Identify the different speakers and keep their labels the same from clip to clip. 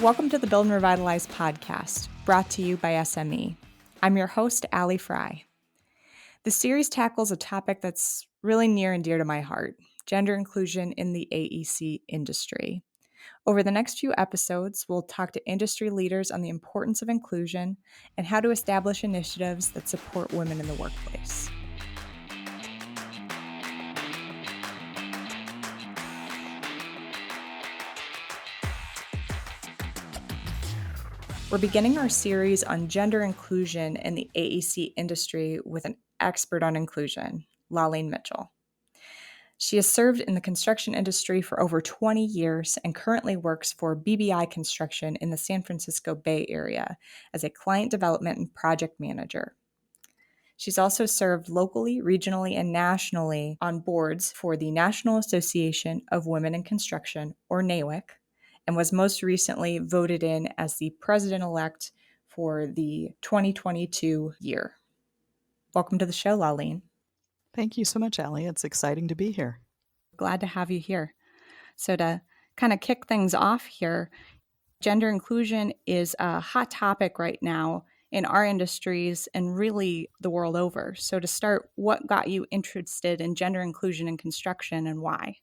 Speaker 1: Welcome to the Build and Revitalize podcast, brought to you by SME. I'm your host, Allie Fry. The series tackles a topic that's really near and dear to my heart, gender inclusion in the AEC industry. Over the next few episodes, we'll talk to industry leaders on the importance of inclusion and how to establish initiatives that support women in the workplace. We're beginning our series on gender inclusion in the AEC industry with an expert on inclusion, Lauline Mitchell. She has served in the construction industry for over 20 years and currently works for BBI Construction in the San Francisco Bay Area as a client development and project manager. She's also served locally, regionally, and nationally on boards for the National Association of Women in Construction, or NAWIC, and was most recently voted in as the president-elect for the 2022 year. Welcome to the show, Lauline.
Speaker 2: Thank you so much, Allie. It's exciting to be here.
Speaker 1: Glad to have you here. So to kind of kick things off here, gender inclusion is a hot topic right now in our industries and really the world over. So to start, what got you interested in gender inclusion in construction and why?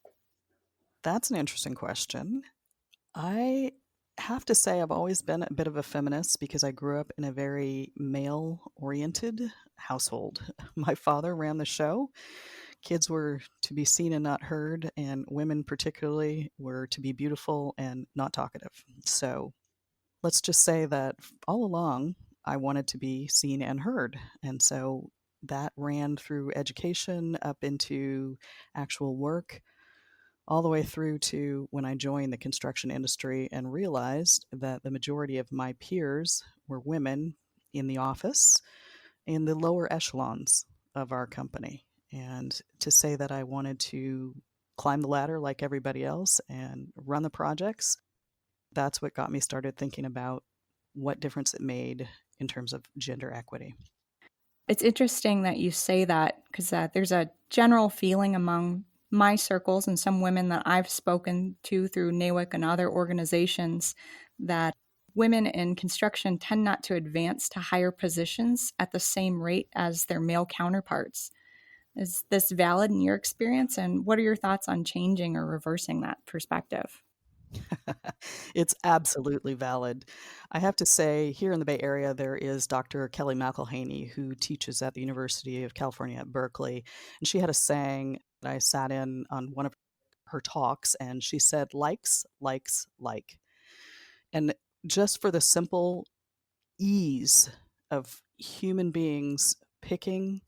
Speaker 2: That's an interesting question. I have to say I've always been a bit of a feminist because I grew up in a very male-oriented household. My father ran the show. Kids were to be seen and not heard, and women particularly were to be beautiful and not talkative. So let's just say that all along I wanted to be seen and heard. And so that ran through education up into actual work, all the way through to when I joined the construction industry and realized that the majority of my peers were women in the office, in the lower echelons of our company. And to say that I wanted to climb the ladder like everybody else and run the projects, that's what got me started thinking about what difference it made in terms of gender equity.
Speaker 1: It's interesting that you say that because there's a general feeling among my circles and some women that I've spoken to through NAWIC and other organizations that women in construction tend not to advance to higher positions at the same rate as their male counterparts. Is this valid in your experience? And what are your thoughts on changing or reversing that perspective?
Speaker 2: It's absolutely valid. I have to say, here in the Bay Area, there is Dr. Kelly McElhaney, who teaches at the University of California at Berkeley. And she had a saying that I sat in on one of her talks, and she said, likes, likes, like. And just for the simple ease of human beings picking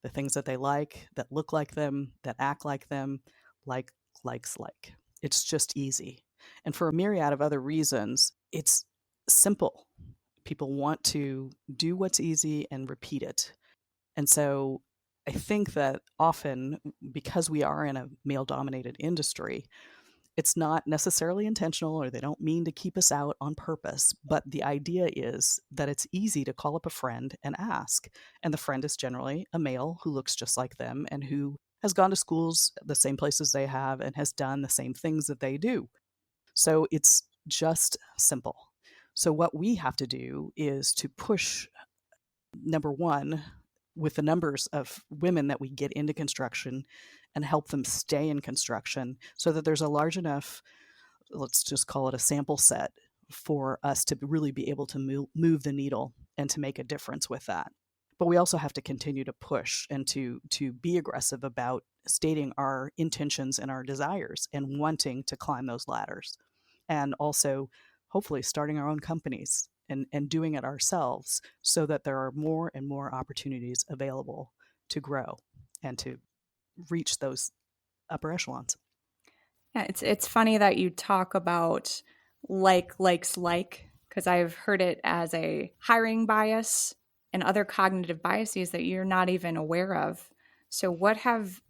Speaker 2: the things that they like, that look like them, that act like them, likes, like. It's just easy. And for a myriad of other reasons, it's simple. People want to do what's easy and repeat it. And so I think that often, because we are in a male-dominated industry, it's not necessarily intentional, or they don't mean to keep us out on purpose, but the idea is that it's easy to call up a friend and ask. And the friend is generally a male who looks just like them and who has gone to schools the same places they have and has done the same things that they do. So it's just simple. So what we have to do is to push, number one, with the numbers of women that we get into construction and help them stay in construction so that there's a large enough, let's just call it a sample set, for us to really be able to move the needle and to make a difference with that. But we also have to continue to push and to be aggressive about stating our intentions and our desires and wanting to climb those ladders. And also, hopefully, starting our own companies and doing it ourselves so that there are more and more opportunities available to grow and to reach those upper echelons.
Speaker 1: Yeah, it's funny that you talk about likes, because I've heard it as a hiring bias and other cognitive biases that you're not even aware of. So what have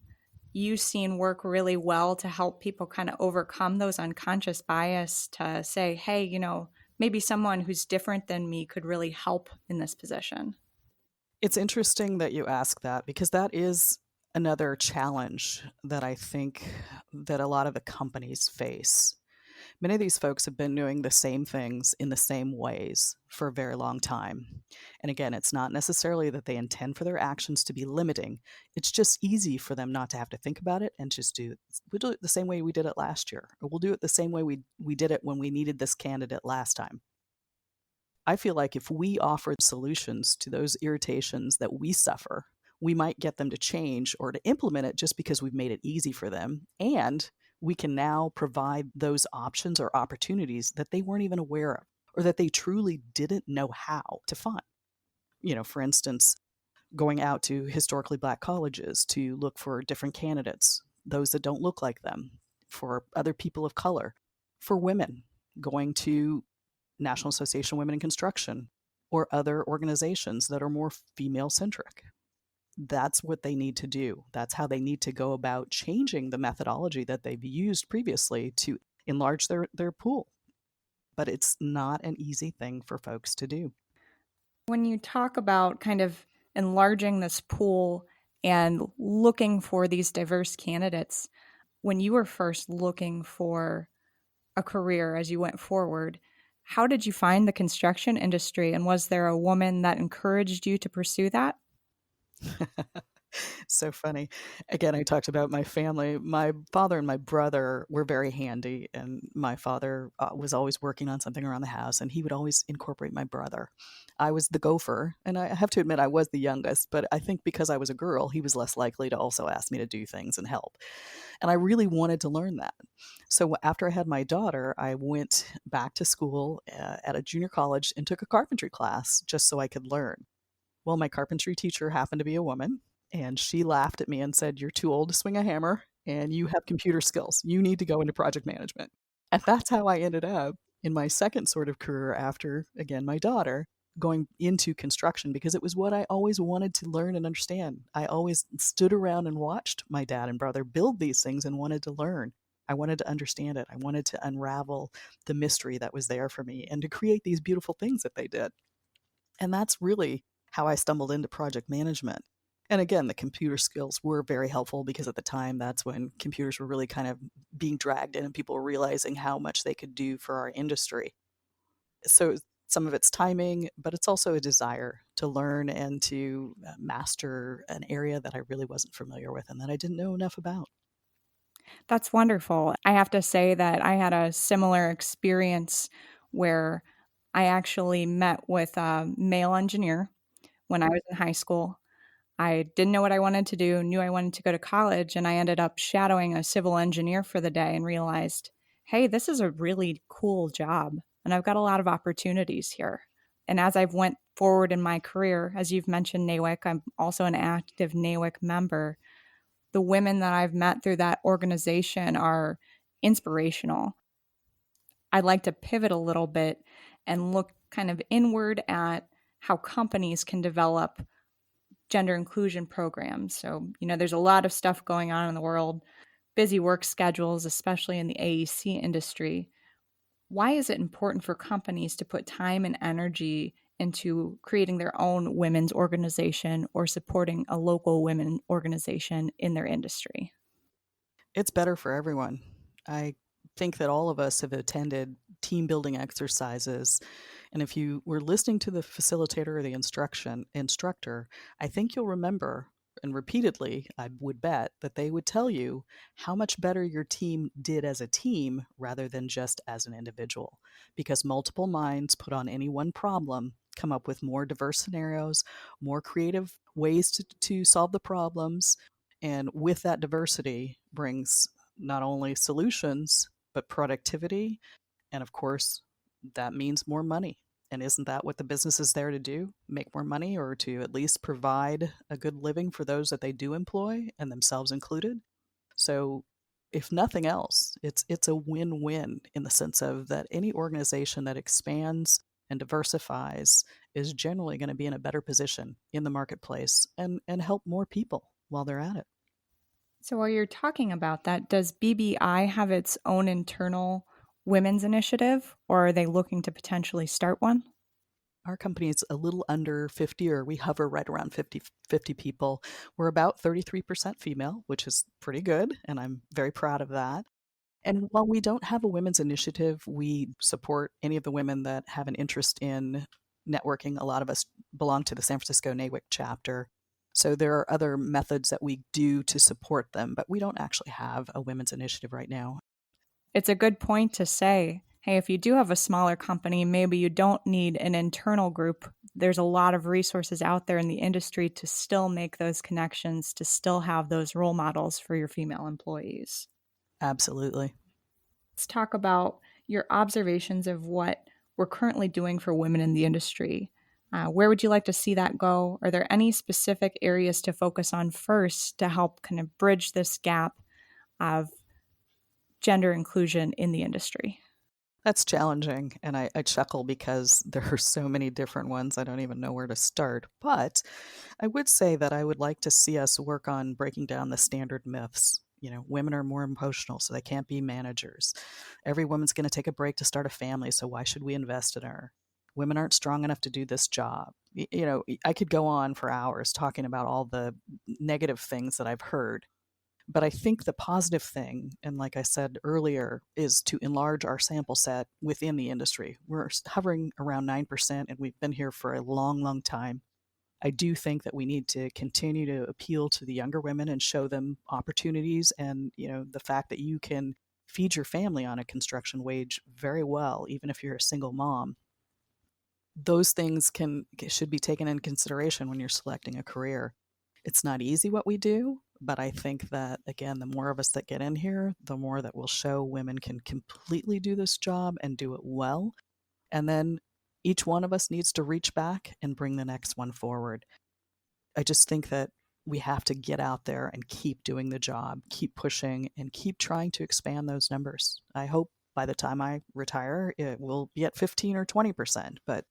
Speaker 1: you seen work really well to help people kind of overcome those unconscious bias to say, hey, maybe someone who's different than me could really help in this position?
Speaker 2: It's interesting that you ask that, because that is another challenge that I think that a lot of the companies face. Many of these folks have been doing the same things in the same ways for a very long time. And again, it's not necessarily that they intend for their actions to be limiting. It's just easy for them not to have to think about it and just we'll do it the same way we did it last year, or we'll do it the same way we did it when we needed this candidate last time. I feel like if we offered solutions to those irritations that we suffer, we might get them to change or to implement it just because we've made it easy for them. And we can now provide those options or opportunities that they weren't even aware of or that they truly didn't know how to find. For instance, going out to historically Black colleges to look for different candidates, those that don't look like them, for other people of color, for women, going to National Association of Women in Construction or other organizations that are more female centric. That's what they need to do. That's how they need to go about changing the methodology that they've used previously to enlarge their pool. But it's not an easy thing for folks to do.
Speaker 1: When you talk about kind of enlarging this pool and looking for these diverse candidates, when you were first looking for a career as you went forward, how did you find the construction industry? And was there a woman that encouraged you to pursue that?
Speaker 2: So funny. Again, I talked about my family. My father and my brother were very handy, and my father was always working on something around the house, and he would always incorporate my brother. I was the gopher, and I have to admit I was the youngest, but I think because I was a girl, he was less likely to also ask me to do things and help. And I really wanted to learn that. So after I had my daughter, I went back to school at a junior college and took a carpentry class just so I could learn. Well, my carpentry teacher happened to be a woman, and she laughed at me and said, "You're too old to swing a hammer, and you have computer skills. You need to go into project management." And that's how I ended up in my second sort of career after, again, my daughter, going into construction because it was what I always wanted to learn and understand. I always stood around and watched my dad and brother build these things and wanted to learn. I wanted to understand it. I wanted to unravel the mystery that was there for me and to create these beautiful things that they did. And that's really how I stumbled into project management. And again, the computer skills were very helpful because at the time, that's when computers were really kind of being dragged in and people were realizing how much they could do for our industry. So some of it's timing, but it's also a desire to learn and to master an area that I really wasn't familiar with and that I didn't know enough about.
Speaker 1: That's wonderful. I have to say that I had a similar experience where I actually met with a male engineer when I was in high school. I didn't know what I wanted to do, knew I wanted to go to college, and I ended up shadowing a civil engineer for the day and realized, hey, this is a really cool job, and I've got a lot of opportunities here. And as I've went forward in my career, as you've mentioned NAWIC, I'm also an active NAWIC member. The women that I've met through that organization are inspirational. I'd like to pivot a little bit and look kind of inward at how companies can develop gender inclusion programs. So, there's a lot of stuff going on in the world, busy work schedules, especially in the AEC industry. Why is it important for companies to put time and energy into creating their own women's organization or supporting a local women organization in their industry?
Speaker 2: It's better for everyone. I think that all of us have attended team building exercises. And if you were listening to the facilitator or the instructor, I think you'll remember, and repeatedly, I would bet, that they would tell you how much better your team did as a team rather than just as an individual. Because multiple minds put on any one problem come up with more diverse scenarios, more creative ways to solve the problems. And with that diversity brings not only solutions, but productivity. And of course, that means more money. And isn't that what the business is there to do? Make more money or to at least provide a good living for those that they do employ and themselves included? So, if nothing else, it's a win-win in the sense of that any organization that expands and diversifies is generally going to be in a better position in the marketplace and help more people while they're at it.
Speaker 1: So, while you're talking about that, does BBI have its own internal women's initiative, or are they looking to potentially start one?
Speaker 2: Our company is a little under 50, or we hover right around 50 people. We're about 33% female, which is pretty good, and I'm very proud of that. And while we don't have a women's initiative, we support any of the women that have an interest in networking. A lot of us belong to the San Francisco NAWIC chapter. So there are other methods that we do to support them, but we don't actually have a women's initiative right now.
Speaker 1: It's a good point to say, hey, if you do have a smaller company, maybe you don't need an internal group. There's a lot of resources out there in the industry to still make those connections, to still have those role models for your female employees.
Speaker 2: Absolutely.
Speaker 1: Let's talk about your observations of what we're currently doing for women in the industry. Where would you like to see that go? Are there any specific areas to focus on first to help kind of bridge this gap of gender inclusion in the industry?
Speaker 2: That's challenging, and I chuckle because there are so many different ones, I don't even know where to start. But I would say that I would like to see us work on breaking down the standard myths. Women are more emotional, so they can't be managers. Every woman's going to take a break to start a family, so why should we invest in her? Women aren't strong enough to do this job. I could go on for hours talking about all the negative things that I've heard. But I think the positive thing, and like I said earlier, is to enlarge our sample set within the industry. We're hovering around 9%, and we've been here for a long, long time. I do think that we need to continue to appeal to the younger women and show them opportunities and, the fact that you can feed your family on a construction wage very well, even if you're a single mom. Those things should be taken into consideration when you're selecting a career. It's not easy what we do, but I think that, again, the more of us that get in here, the more that will show women can completely do this job and do it well. And then each one of us needs to reach back and bring the next one forward. I just think that we have to get out there and keep doing the job, keep pushing, and keep trying to expand those numbers. I hope by the time I retire, it will be at 15 or 20%. But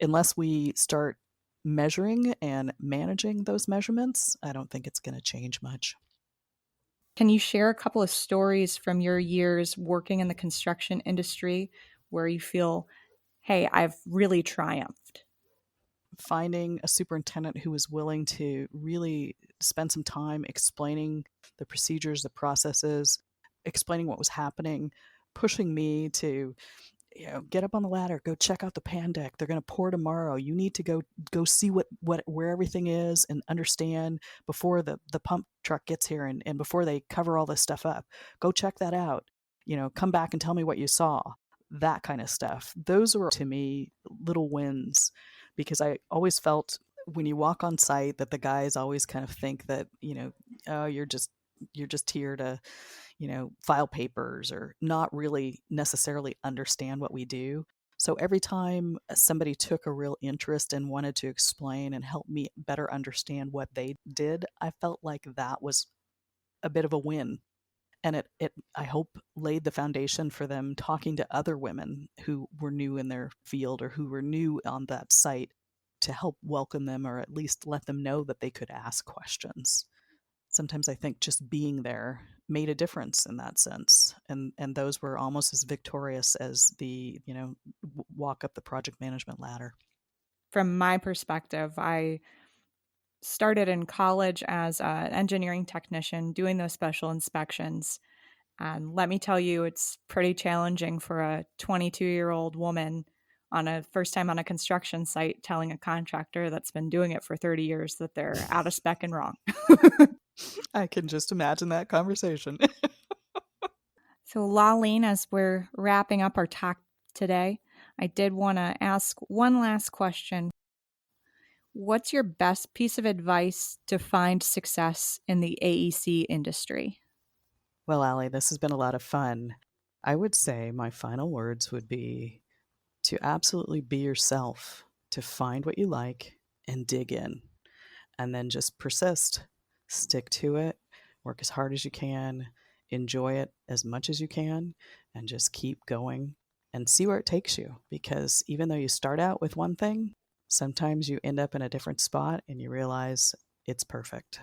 Speaker 2: unless we start measuring and managing those measurements, I don't think it's going to change much.
Speaker 1: Can you share a couple of stories from your years working in the construction industry where you feel, hey, I've really triumphed?
Speaker 2: Finding a superintendent who was willing to really spend some time explaining the procedures, the processes, explaining what was happening, pushing me to get up on the ladder, go check out the pan deck. They're going to pour tomorrow. You need to go see where everything is and understand before the pump truck gets here and before they cover all this stuff up. Go check that out. Come back and tell me what you saw. That kind of stuff. Those were, to me, little wins, because I always felt when you walk on site that the guys always kind of think that, oh, you're just here to file papers or not really necessarily understand what we do. So every time somebody took a real interest and wanted to explain and help me better understand what they did, I felt like that was a bit of a win. And it I hope laid the foundation for them talking to other women who were new in their field or who were new on that site, to help welcome them or at least let them know that they could ask questions. Sometimes I think just being there made a difference in that sense, and those were almost as victorious as the walk up the project management ladder.
Speaker 1: From my perspective, I started in college as an engineering technician doing those special inspections. And let me tell you, it's pretty challenging for a 22-year-old woman on a first time on a construction site telling a contractor that's been doing it for 30 years that they're out of spec and wrong.
Speaker 2: I can just imagine that conversation.
Speaker 1: So, Lauline, as we're wrapping up our talk today, I did want to ask one last question. What's your best piece of advice to find success in the AEC industry?
Speaker 2: Well, Allie, this has been a lot of fun. I would say my final words would be to absolutely be yourself, to find what you like and dig in, and then just persist. Stick to it, work as hard as you can, enjoy it as much as you can, and just keep going and see where it takes you. Because even though you start out with one thing, sometimes you end up in a different spot and you realize it's perfect.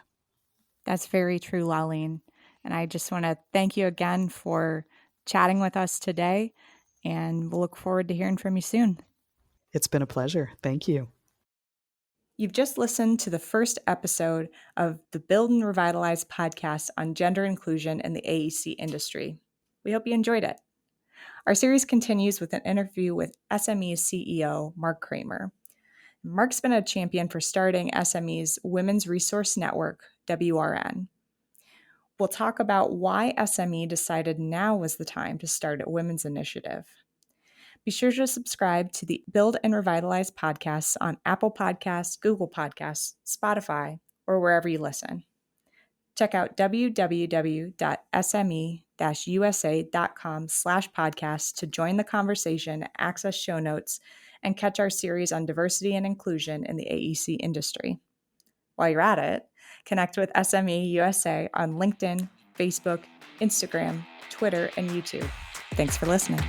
Speaker 1: That's very true, Lauline. And I just want to thank you again for chatting with us today, and we'll look forward to hearing from you soon.
Speaker 2: It's been a pleasure. Thank you.
Speaker 1: You've just listened to the first episode of the Build and Revitalize podcast on gender inclusion in the AEC industry. We hope you enjoyed it. Our series continues with an interview with SME's CEO, Mark Kramer. Mark's been a champion for starting SME's Women's Resource Network, WRN. We'll talk about why SME decided now was the time to start a women's initiative. Be sure to subscribe to the Build and Revitalize podcasts on Apple Podcasts, Google Podcasts, Spotify, or wherever you listen. Check out www.sme-usa.com/podcast to join the conversation, access show notes, and catch our series on diversity and inclusion in the AEC industry. While you're at it, connect with SME USA on LinkedIn, Facebook, Instagram, Twitter, and YouTube. Thanks for listening.